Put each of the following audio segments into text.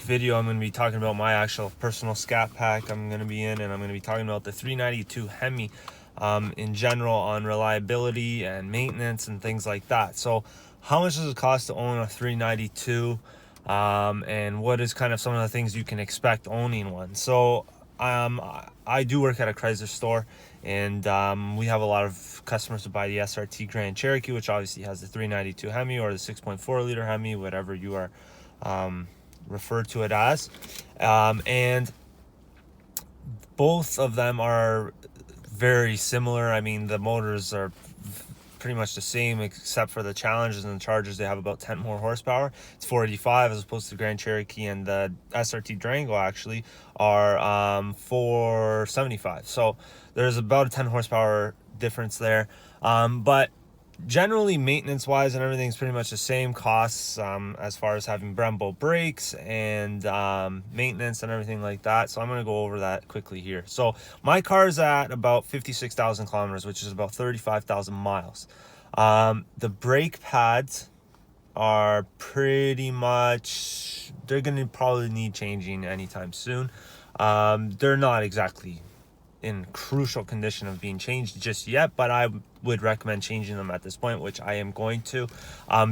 video, I'm going to be talking about my actual personal scat pack I'm going to be in, and I'm going to be talking about the 392 Hemi in general, on reliability and maintenance and things like that. So how much does it cost to own a 392, and what is kind of some of the things you can expect owning one? So I do work at a Chrysler store, and we have a lot of customers to buy the SRT Grand Cherokee, which obviously has the 392 Hemi or the 6.4 liter Hemi, whatever you are referred to it as, and both of them are very similar. I mean, the motors are pretty much the same, except for the Challengers and the Chargers. They have about 10 more horsepower. It's 485 as opposed to the Grand Cherokee, and the SRT Durango actually are 475. So there's about a 10 horsepower difference there, but generally maintenance wise and everything's pretty much the same costs, as far as having Brembo brakes and maintenance and everything like that. So I'm going to go over that quickly here. So my car is at about 56,000 kilometers, which is about 35,000 miles. The brake pads are pretty much, they're going to probably need changing anytime soon. They're not exactly in crucial condition of being changed just yet, but I would recommend changing them at this point, which I am going to.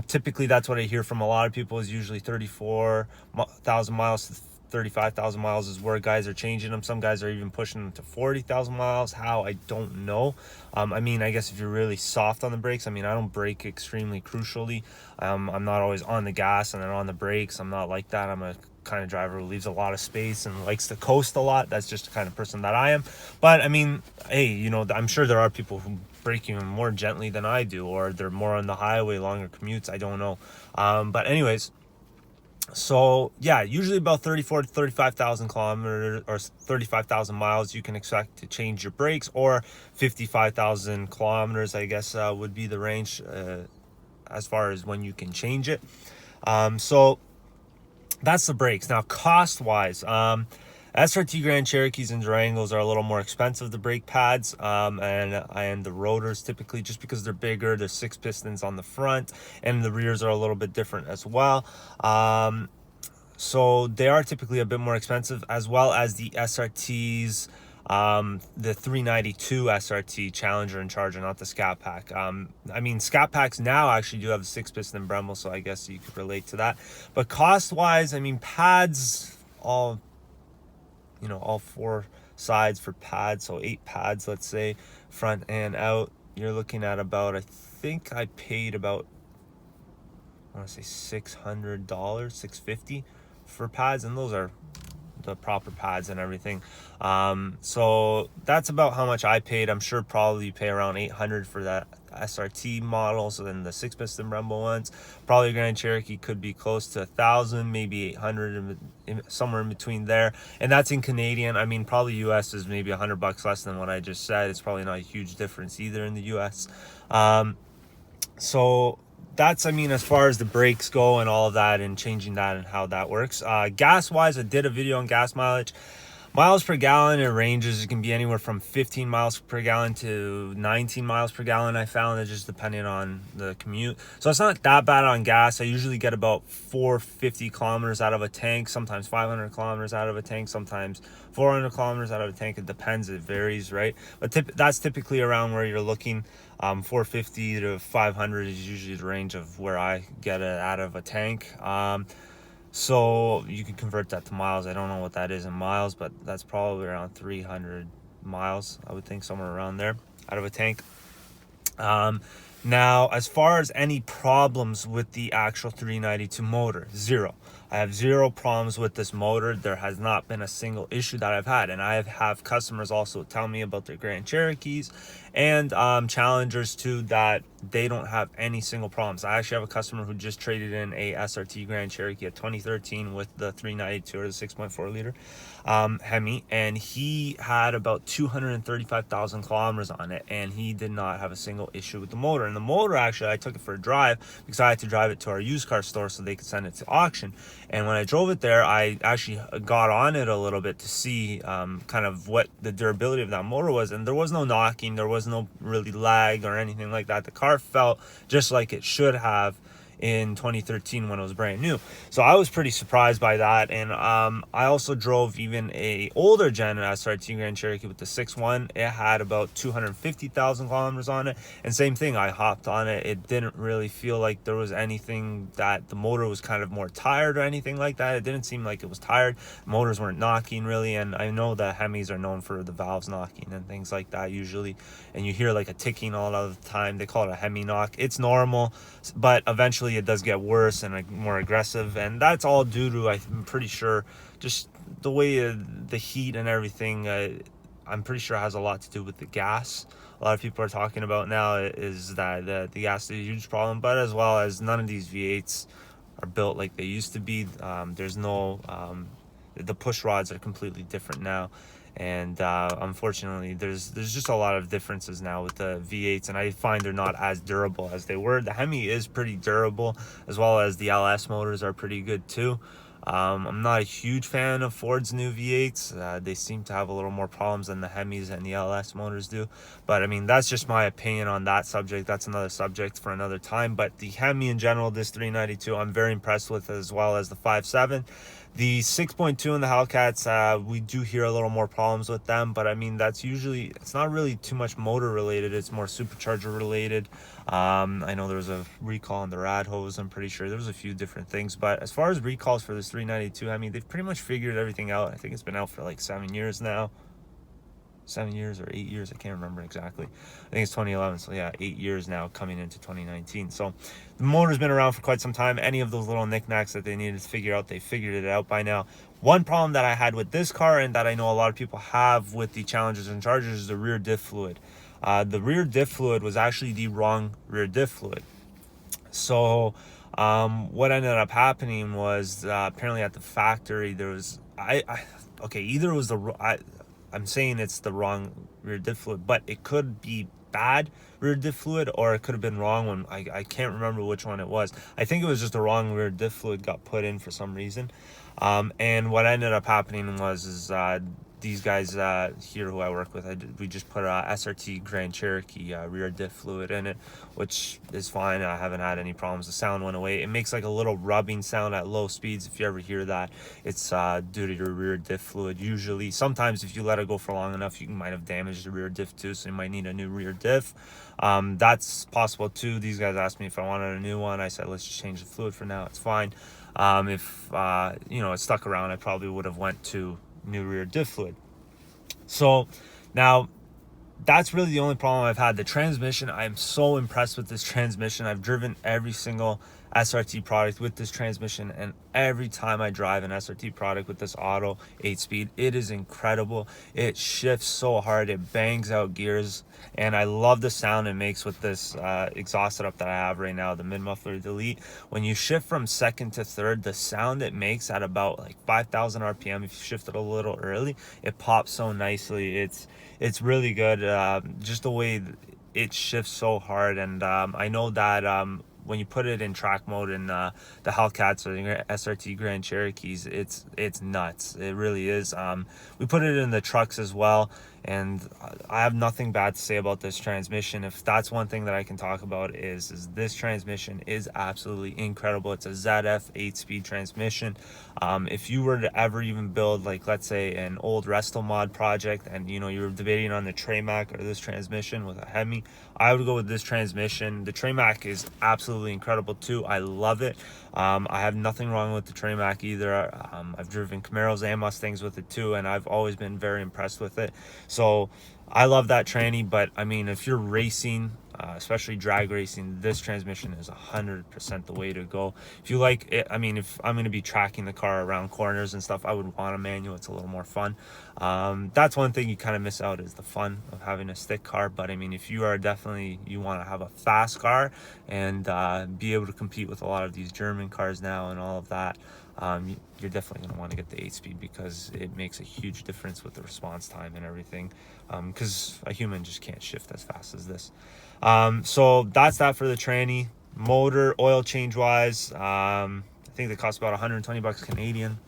Typically that's what I hear from a lot of people, is usually 34,000 miles to 35,000 miles is where guys are changing them. Some guys are even pushing them to 40,000 miles. How, I don't know. I mean, I guess if you're really soft on the brakes, I mean, I don't brake extremely crucially. I'm not always on the gas and then on the brakes. I'm not like that. I'm a kind of driver who leaves a lot of space and likes to coast a lot. That's just the kind of person that I am. But I mean, hey, you know, I'm sure there are people who brake even more gently than I do, or they're more on the highway, longer commutes. I don't know. But anyways, so yeah, usually about 34 to 35,000 kilometers or 35,000 miles you can expect to change your brakes, or 55,000 kilometers, I guess, would be the range as far as when you can change it. So that's the brakes. Now, cost wise, SRT Grand Cherokees and Durangos are a little more expensive, the brake pads, and the rotors typically, just because they're bigger. There's 6 pistons on the front, and the rears are a little bit different as well. So they are typically a bit more expensive, as well as the SRTs, the 392 SRT Challenger and Charger, not the Scat Pack. I mean, Scat Packs now actually do have a 6-piston Brembo, so I guess you could relate to that. But cost wise, I mean, pads, all 4 sides for pads, so 8 pads, let's say, front and out, you're looking at about, I think I paid about, I want to say $600, $650 for pads, and those are the proper pads and everything. So that's about how much I paid. I'm sure probably you pay around $800 for that SRT model. So then the 6-piston Brembo ones, probably Grand Cherokee could be close to $1,000, maybe $800, somewhere in between there. And that's in Canadian. I mean, probably US is maybe $100 less than what I just said. It's probably not a huge difference either in the US. So that's, I mean, as far as the brakes go and all of that and changing that and how that works. Gas wise, I did a video on gas mileage. Miles per gallon, it ranges. It can be anywhere from 15 miles per gallon to 19 miles per gallon. I found it, just depending on the commute. So it's not that bad on gas. I usually get about 450 kilometers out of a tank, sometimes 500 kilometers out of a tank, sometimes 400 kilometers out of a tank. It depends. It varies, right? But that's typically around where you're looking. 450 to 500 is usually the range of where I get it out of a tank. So you can convert that to miles. I don't know what that is in miles, but that's probably around 300 miles, I would think, somewhere around there, out of a tank. Now, as far as any problems with the actual 392 motor, zero. I have zero problems with this motor. There has not been a single issue that I've had. And I have customers also tell me about their Grand Cherokees and Challengers too, that they don't have any single problems. I actually have a customer who just traded in a SRT Grand Cherokee at 2013 with the 392 or the 6.4 liter Hemi, and he had about 235,000 kilometers on it, and he did not have a single issue with the motor. And the motor, actually, I took it for a drive because I had to drive it to our used car store so they could send it to auction. And when I drove it there, I actually got on it a little bit to see kind of what the durability of that motor was, and there was no knocking, there was no really lag or anything like that. The car felt just like it should have in 2013 when it was brand new. So I was pretty surprised by that. And I also drove even a older gen SRT Grand Cherokee with the 6.1. It had about 250,000 kilometers on it, and same thing, I hopped on it. It didn't really feel like there was anything that the motor was kind of more tired or anything like that. It didn't seem like it was tired. Motors weren't knocking really, and I know that Hemis are known for the valves knocking and things like that usually, and you hear like a ticking all of the time. They call it a Hemi knock. It's normal, but eventually it does get worse and more aggressive, and that's all due to, I'm pretty sure, just the way the heat and everything. I'm pretty sure it has a lot to do with the gas. A lot of people are talking about now is that the gas is a huge problem, but as well as none of these V8s are built like they used to be. There's no the push rods are completely different now, and unfortunately there's just a lot of differences now with the V8s, and I find they're not as durable as they were. The Hemi is pretty durable, as well as the LS motors are pretty good too. I'm not a huge fan of Ford's new V8s. They seem to have a little more problems than the Hemis and the LS motors do. But I mean, that's just my opinion on that subject. That's another subject for another time. But the Hemi in general, this 392, I'm very impressed with, as well as the 5.7. The 6.2 and the Hellcats, we do hear a little more problems with them, but I mean, that's usually, it's not really too much motor related. It's more supercharger related. I know there was a recall on the rad hose. I'm pretty sure there was a few different things, but as far as recalls for this 392, I mean, they've pretty much figured everything out. I think it's been out for like 7 years now. 7 years or 8 years, I can't remember exactly. I think it's 2011, so yeah, 8 years now coming into 2019. So the motor's been around for quite some time. Any of those little knickknacks that they needed to figure out, they figured it out by now. One problem that I had with this car, and that I know a lot of people have with the Challengers and Chargers, is the rear diff fluid. The rear diff fluid was actually the wrong rear diff fluid. So what ended up happening was apparently at the factory there was either it was I'm saying it's the wrong rear diff fluid, but it could be bad rear diff fluid, or it could have been wrong one. I can't remember which one it was. I think it was just the wrong rear diff fluid got put in for some reason. And what ended up happening was these guys here who I work with, we just put a SRT Grand Cherokee rear diff fluid in it, which is fine. I haven't had any problems. The sound went away. It makes like a little rubbing sound at low speeds. If you ever hear that, it's due to your rear diff fluid. Usually, sometimes if you let it go for long enough, you might have damaged the rear diff too, so you might need a new rear diff. That's possible too. These guys asked me if I wanted a new one. I said, let's just change the fluid for now. It's fine. If it stuck around, I probably would have went to new rear diff fluid. So now that's really the only problem I've had. The transmission, I'm so impressed with this transmission. I've driven every single SRT product with this transmission, and every time I drive an SRT product with this auto 8-speed, it is incredible. It shifts so hard, it bangs out gears, and I love the sound it makes with this exhaust setup that I have right now, the mid-muffler delete. When you shift from second to third, the sound it makes at about like 5,000 RPM, if you shift it a little early, it pops so nicely. It's really good, just the way it shifts so hard. And I know that when you put it in track mode in the Hellcats or the SRT Grand Cherokees, it's nuts. It really is. We put it in the trucks as well, and I have nothing bad to say about this transmission. If that's one thing that I can talk about, is this transmission is absolutely incredible. It's a ZF 8-speed transmission. If you were to ever even build, like, let's say an old Resto mod project, and you were debating on the Tramac or this transmission with a Hemi, I would go with this transmission. The Tramac is absolutely incredible too. I love it. I have nothing wrong with the Tramac either. I've driven Camaros and Mustangs with it too, and I've always been very impressed with it. So I love that tranny. But I mean, if you're racing, especially drag racing, this transmission is 100% the way to go. If you like it, I mean, if I'm going to be tracking the car around corners and stuff, I would want a manual. It's a little more fun. That's one thing you kind of miss out, is the fun of having a stick car. But I mean, if you are you want to have a fast car and be able to compete with a lot of these German cars now and all of that, you're definitely going to want to get the 8-speed, because it makes a huge difference with the response time and everything, because a human just can't shift as fast as this. So that's that for the tranny. Motor, oil change wise, I think they cost about 120 bucks Canadian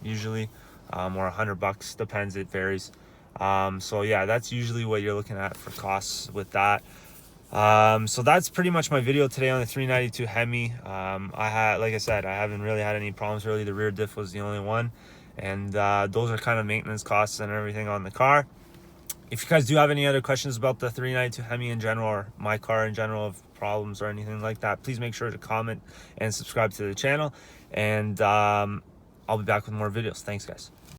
usually, or $100, depends, it varies. So yeah, that's usually what you're looking at for costs with that. So that's pretty much my video today on the 392 Hemi. Like I said, I haven't really had any problems really. The rear diff was the only one, and those are kind of maintenance costs and everything on the car. If you guys do have any other questions about the 392 Hemi in general, or my car in general, of problems or anything like that, please make sure to comment and subscribe to the channel, and I'll be back with more videos. Thanks, guys.